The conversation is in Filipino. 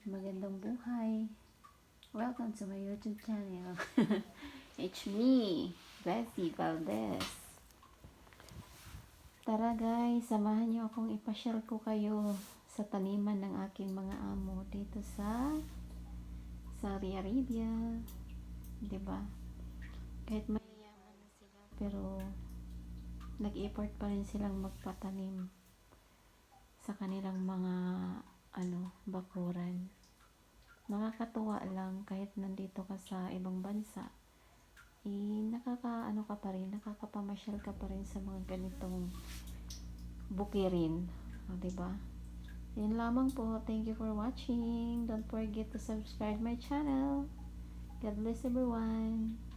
Magandang buhay. Welcome to my YouTube channel. It's me, Bessie Valdez. Tara guys, samahan niyo akong ipasyal ko kayo sa taniman ng aking mga amo dito sa Saudi Arabia. 'Di ba? Kahit mayayaman na sila, pero nag-effort pa rin silang magpatanim sa kanilang mga bakuran. Nakakatuwa lang kahit nandito ka sa ibang bansa, ka pa rin, nakakapamasyal ka pa rin sa mga ganitong bukirin, diba? Yun lamang po. Thank you for watching. Don't forget to subscribe my channel. God bless everyone.